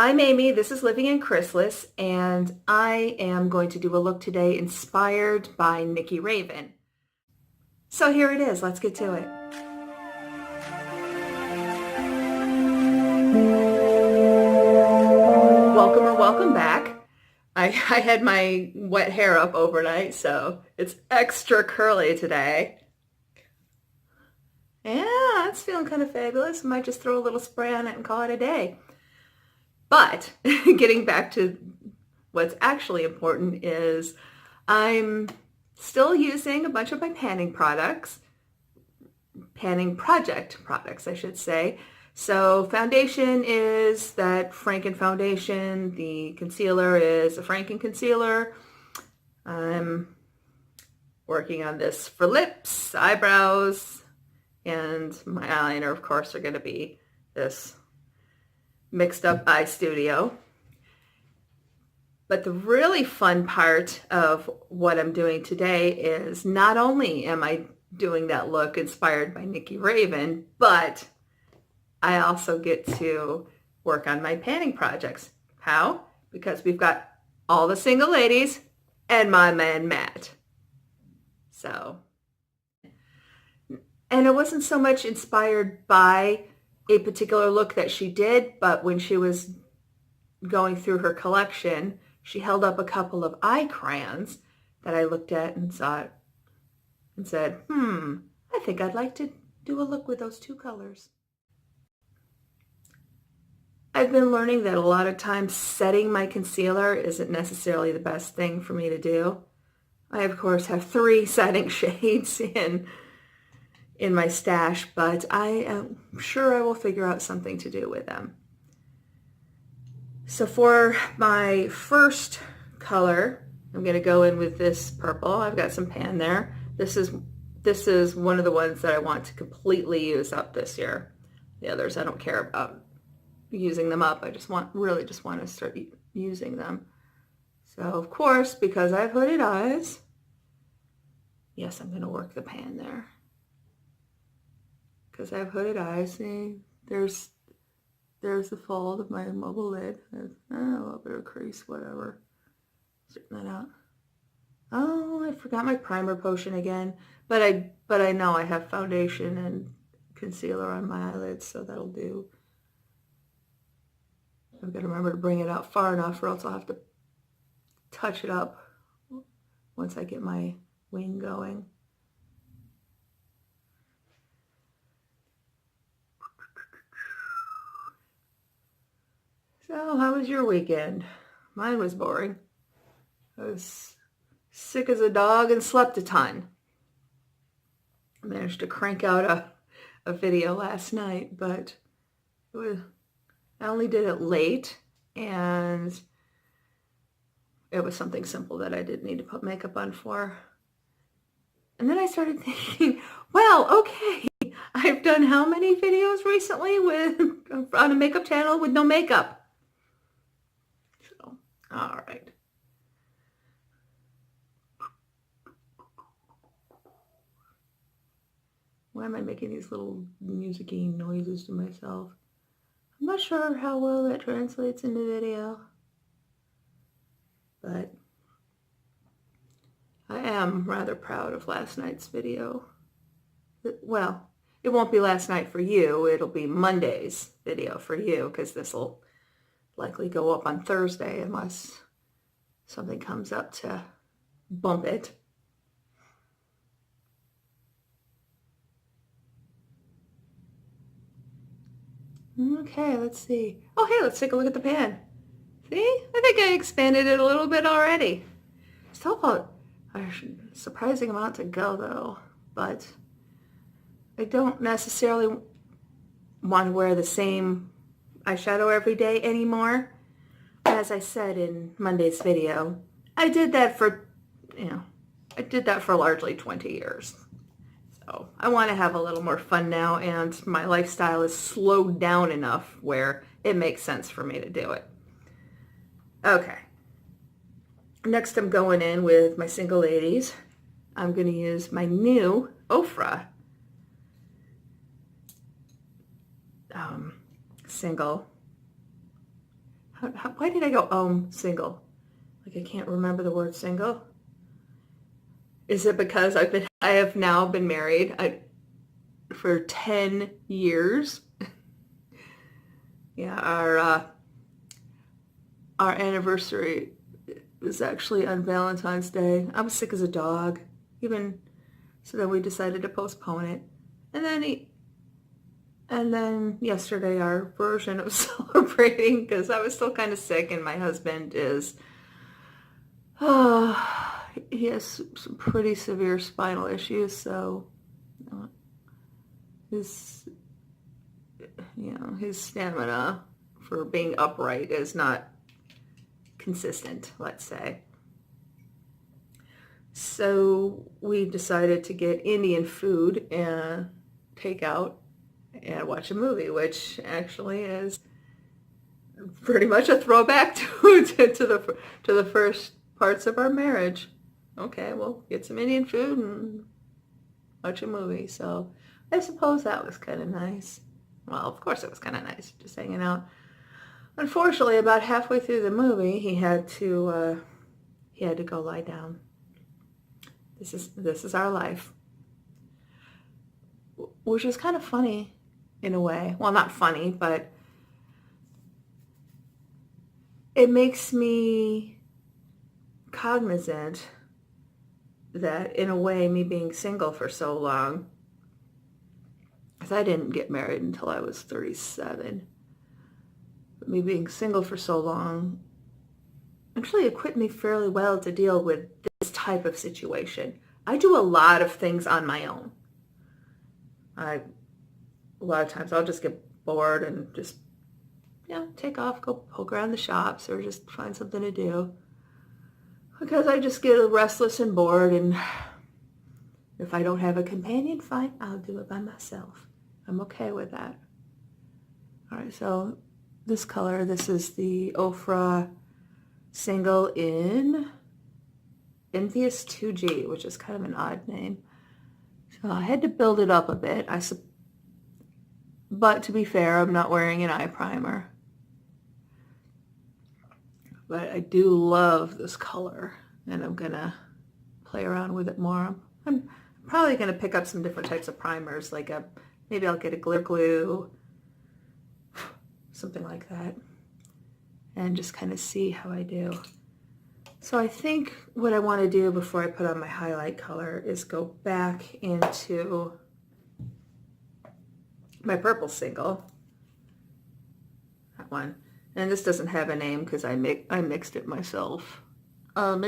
I'm Amy, this is Living in Chrysalis, and I am going to do a look today inspired by Nikki Raven. So here it is, let's get to it. Welcome or welcome back. I had my wet hair up overnight, so it's extra curly today. Yeah, it's feeling kind of fabulous. Might just throw a little spray on it and call it a day. But getting back to what's actually important is I'm still using a bunch of my panning project products, I should say. So foundation is that Franken foundation. The concealer is a Franken concealer. I'm working on this for lips, eyebrows, and my eyeliner, of course, are going to be this Mixed Up Eye Studio. But the really fun part of what I'm doing today is not only am I doing that look inspired by Nikki Raven, but I also get to work on my panning projects. How? Because we've got all the single ladies and my man Matt. So, and it wasn't so much inspired by a particular look that she did, but when she was going through her collection, she held up a couple of eye crayons that I looked at and saw it and said, I think I'd like to do a look with those two colors. I've been learning that a lot of times setting my concealer isn't necessarily the best thing for me to do. I, of course, have 3 setting shades in my stash, but I am sure I will figure out something to do with them. So for my first color, I'm going to go in with this purple. I've got some pan there. This is one of the ones that I want to completely use up this year. The others I don't care about using them up. I really just want to start using them. So of course, because I have hooded eyes, yes, I'm going to work the pan there. Because I have hooded eyes. See, there's the fold of my mobile lid. There's a little bit of crease, whatever. Straighten that out. Oh, I forgot my primer potion again. But I know I have foundation and concealer on my eyelids, so that'll do. I've got to remember to bring it out far enough, or else I'll have to touch it up once I get my wing going. So, how was your weekend? Mine was boring. I was sick as a dog and slept a ton. I managed to crank out a video last night, but I only did it late, and it was something simple that I didn't need to put makeup on for. And then I started thinking, well, okay, I've done how many videos recently on a makeup channel with no makeup? So, all right. Why am I making these little music-y noises to myself? I'm not sure how well that translates into video, but I am rather proud of last night's video. Well, it won't be last night for you. It'll be Monday's video for you, because this will likely go up on Thursday unless something comes up to bump it. Okay, let's see. Oh, hey, let's take a look at the pan. See? I think I expanded it a little bit already. Still about a surprising amount to go, though. But I don't necessarily want to wear the same eyeshadow every day anymore. As I said in Monday's video, I did that for largely 20 years. So I want to have a little more fun now, and my lifestyle is slowed down enough where it makes sense for me to do it. Okay. Next I'm going in with my single ladies. I'm going to use my new Ofra single Why did I go, single? Like I can't remember the word single. Is it because I have now been married for 10 years? Yeah, our anniversary was actually on Valentine's Day. I was sick as a dog, even so then we decided to postpone it. And then yesterday our version of celebrating, because I was still kind of sick, and my husband is, he has some pretty severe spinal issues, so his stamina for being upright is not consistent, let's say. So we decided to get Indian food and take out and watch a movie, which actually is pretty much a throwback to the first parts of our marriage. Okay, well, get some Indian food and watch a movie. So I suppose that was kind of nice. Well, of course it was kind of nice, just hanging out. Unfortunately, about halfway through the movie, he had to go lie down. This is our life, which is kind of funny in a way. Well, not funny, but it makes me cognizant that in a way, me being single for so long, because I didn't get married until I was 37, but me being single for so long actually equipped me fairly well to deal with this type of situation. I do a lot of things on my own. A lot of times I'll just get bored and just, take off, go poke around the shops or just find something to do. Because I just get restless and bored, and if I don't have a companion, fine, I'll do it by myself. I'm okay with that. All right, so this color, this is the Ofra single in Envious 2G, which is kind of an odd name. So I had to build it up a bit. But to be fair, I'm not wearing an eye primer. But I do love this color, and I'm going to play around with it more. I'm probably going to pick up some different types of primers, like maybe I'll get a glitter glue, something like that, and just kind of see how I do. So I think what I want to do before I put on my highlight color is go back into my purple single, that one. And this doesn't have a name because I mixed it myself. And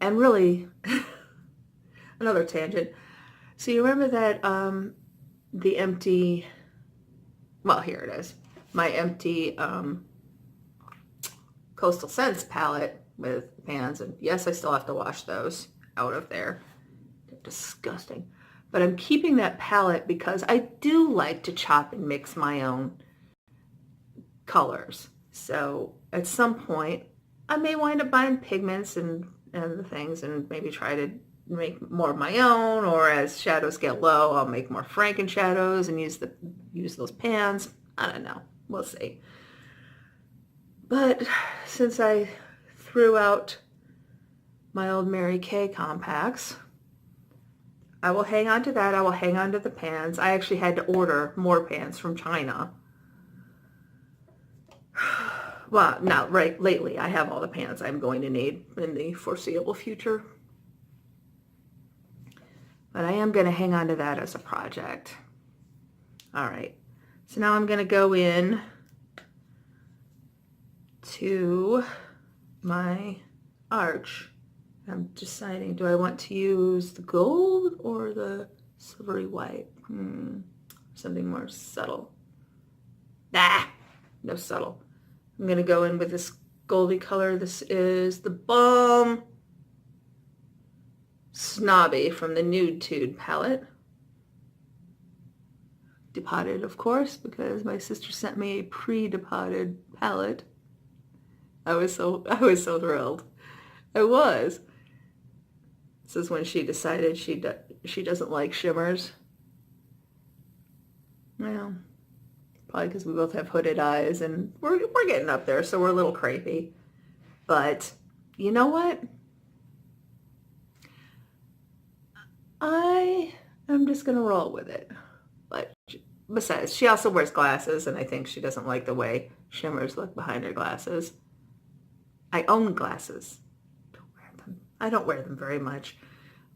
really, another tangent. So you remember that the empty, well, here it is. My empty Coastal Scents palette with pans. And yes, I still have to wash those out of there. They're disgusting. But I'm keeping that palette because I do like to chop and mix my own colors. So at some point, I may wind up buying pigments and the things and maybe try to make more of my own, or as shadows get low, I'll make more Franken shadows and use those pans. I don't know. We'll see. But since I threw out my old Mary Kay compacts, I will hang on to that. I will hang on to the pans. I actually had to order more pans from China. Well, now, right, lately, I have all the pans I'm going to need in the foreseeable future. But I am going to hang on to that as a project. All right. So now I'm going to go in to my arch. I'm deciding, do I want to use the gold or the silvery white? Something more subtle. No subtle. I'm going to go in with this goldy color. This is the Balm Snobby from the Nude Tude palette. Depotted, of course, because my sister sent me a pre-depotted palette. I was so thrilled. I was. This is when she decided she doesn't like shimmers. Well, probably because we both have hooded eyes and we're getting up there, so we're a little crepey. But you know what? I am just going to roll with it. But besides, she also wears glasses, and I think she doesn't like the way shimmers look behind her glasses. I own glasses. Don't wear them. I don't wear them very much.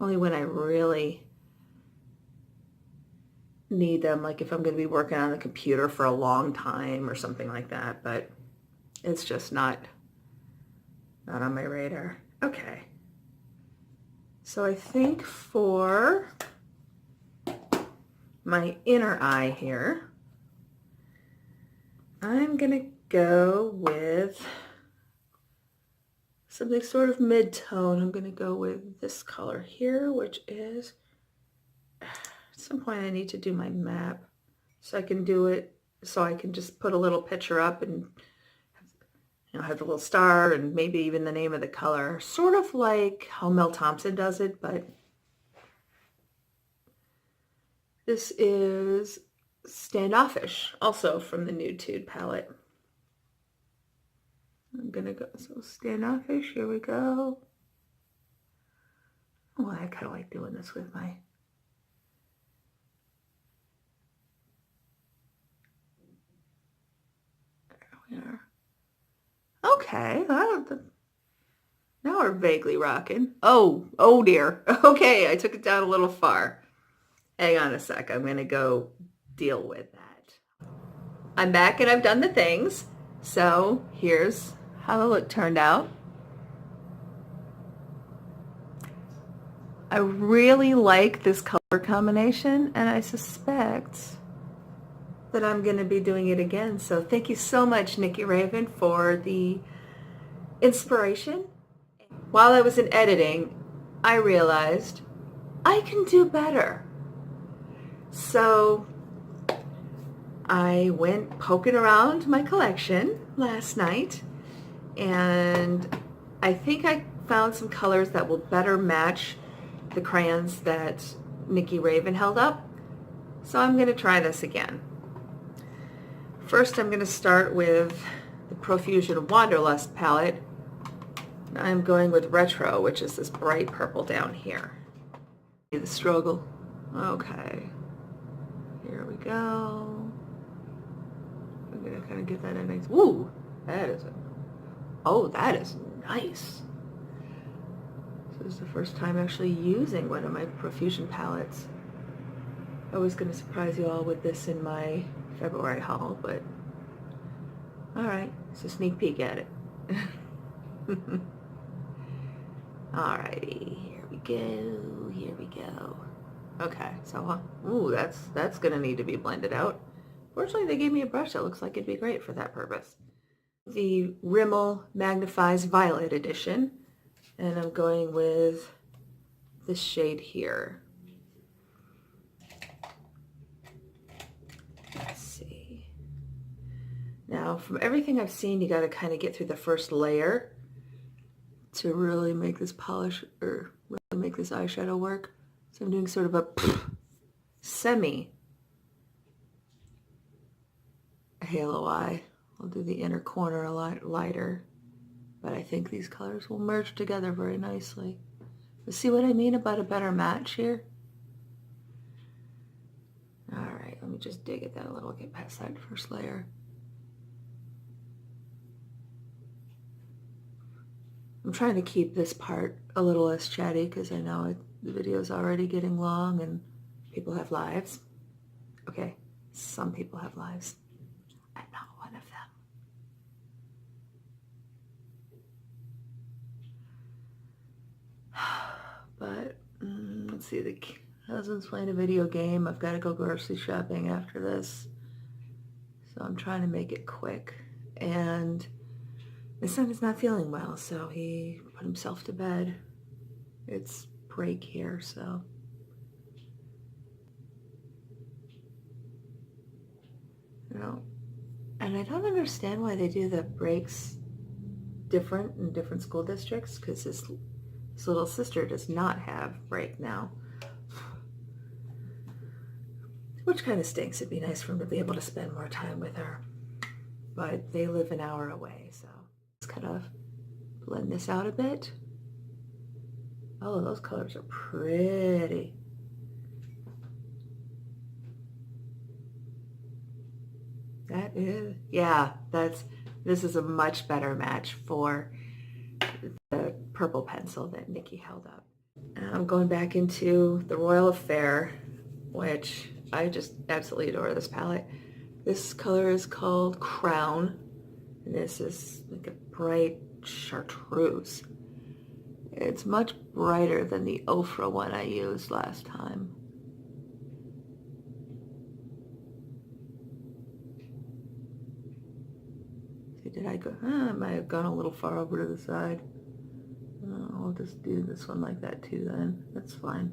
Only when I really need them, like if I'm going to be working on the computer for a long time or something like that. But it's just not on my radar. Okay. So I think for my inner eye here, I'm going to go with something sort of mid-tone. I'm going to go with this color here, which is, at some point I need to do my map so I can do it, so I can just put a little picture up and have the little star and maybe even the name of the color, sort of like how Mel Thompson does it. But this is Standoffish, also from the Nude Tude palette. I'm gonna go, so Standoffish, here we go. Oh, I kind of like doing this with my, there we are. Okay, now we're vaguely rocking. Oh dear. Okay, I took it down a little far. Hang on a sec, I'm gonna go deal with that. I'm back and I've done the things. So here's how the look turned out. I really like this color combination, and I suspect that I'm going to be doing it again. So thank you so much, Nikki Raven, for the inspiration. While I was in editing, I realized I can do better. So I went poking around my collection last night, and I think I found some colors that will better match the crayons that Nikki Raven held up. So I'm going to try this again. First, I'm going to start with the Profusion Wanderlust palette. I'm going with Retro, which is this bright purple down here. The struggle. Okay. Here we go. I'm going to kind of get that in nice. Ooh, that is that is nice. This is the first time actually using one of my Profusion palettes. I was going to surprise you all with this in my February haul, but alright, it's a sneak peek at it. Alrighty, here we go. Okay, so, ooh, that's going to need to be blended out. Fortunately, they gave me a brush that looks like it'd be great for that purpose. The Rimmel Magnifies Violet edition. And I'm going with this shade here. Let's see. Now, from everything I've seen, you got to kind of get through the first layer to really make this polish, or really make this eyeshadow work. So I'm doing sort of a semi halo eye. I'll do the inner corner a lot lighter. But I think these colors will merge together very nicely. But see what I mean about a better match here? Alright, let me just dig at that a little, get past that first layer. I'm trying to keep this part a little less chatty because I know the video is already getting long and people have lives. Okay, some people have lives. I'm not one of them. But let's see, the husband's playing a video game. I've got to go grocery shopping after this, so I'm trying to make it quick. And my son is not feeling well, so he put himself to bed. It's break here, so and I don't understand why they do the breaks different in different school districts, because his little sister does not have break now. which kind of stinks. It'd be nice for him to be able to spend more time with her. But they live an hour away, so let's kind of blend this out a bit. Oh, those colors are pretty. That is, yeah, this is a much better match for the purple pencil that Nikki held up. And I'm going back into the Royal Affair, which I just absolutely adore this palette. This color is called Crown, and this is like a bright chartreuse. It's much brighter than the Ofra one I used last time. Did I go? I might have gone a little far over to the side. I'll just do this one like that too then. That's fine.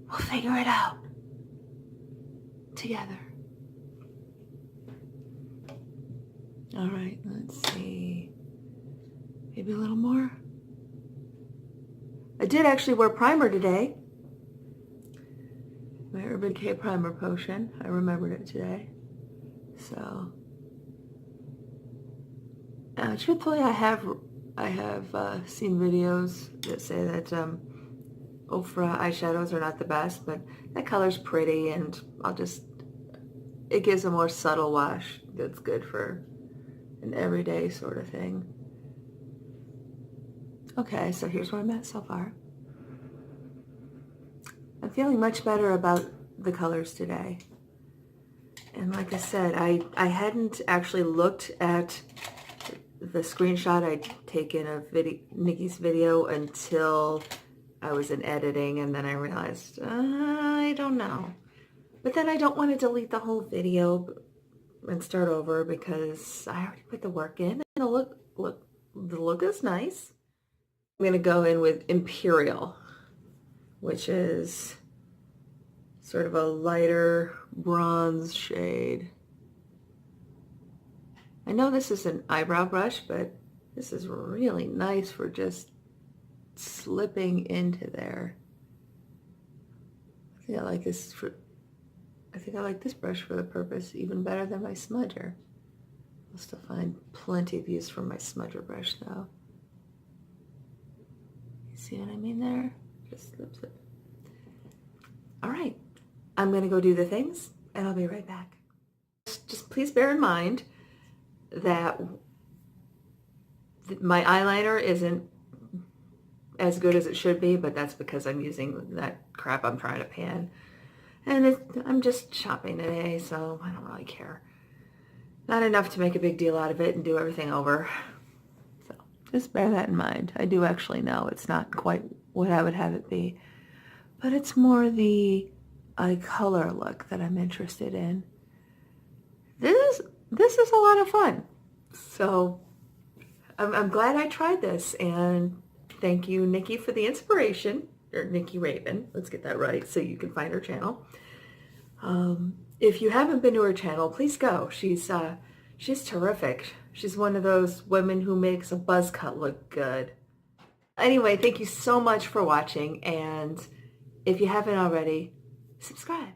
We'll figure it out together. All right, let's see. Maybe a little more. I did actually wear primer today. My Urban Decay Primer Potion. I remembered it today. So, truthfully, I have seen videos that say that Ofra eyeshadows are not the best, but that color's pretty, and it gives a more subtle wash that's good for an everyday sort of thing. Okay, so here's where I'm at so far. I'm feeling much better about the colors today. And like I said, I hadn't actually looked at the screenshot I'd taken of Nikki's video until I was in editing, and then I realized, I don't know. But then I don't want to delete the whole video and start over because I already put the work in, and the look is nice. I'm going to go in with Imperial, which is sort of a lighter bronze shade. I know this is an eyebrow brush, but this is really nice for just slipping into there. I think I like this brush for the purpose even better than my smudger. I'll still find plenty of use for my smudger brush though. You see what I mean there? Just slips it. All right, I'm gonna go do the things and I'll be right back. Just please bear in mind that my eyeliner isn't as good as it should be, but that's because I'm using that crap I'm trying to pan. And I'm just shopping today, so I don't really care. Not enough to make a big deal out of it and do everything over. So just bear that in mind. I do actually know it's not quite what I would have it be, but it's more the color look that I'm interested in. This is a lot of fun. So I'm glad I tried this, and thank you, Nikki, for the inspiration, or Nikki Raven. Let's get that right so you can find her channel. If you haven't been to her channel, please go. She's terrific. She's one of those women who makes a buzz cut look good. Anyway, thank you so much for watching, and if you haven't already, subscribe.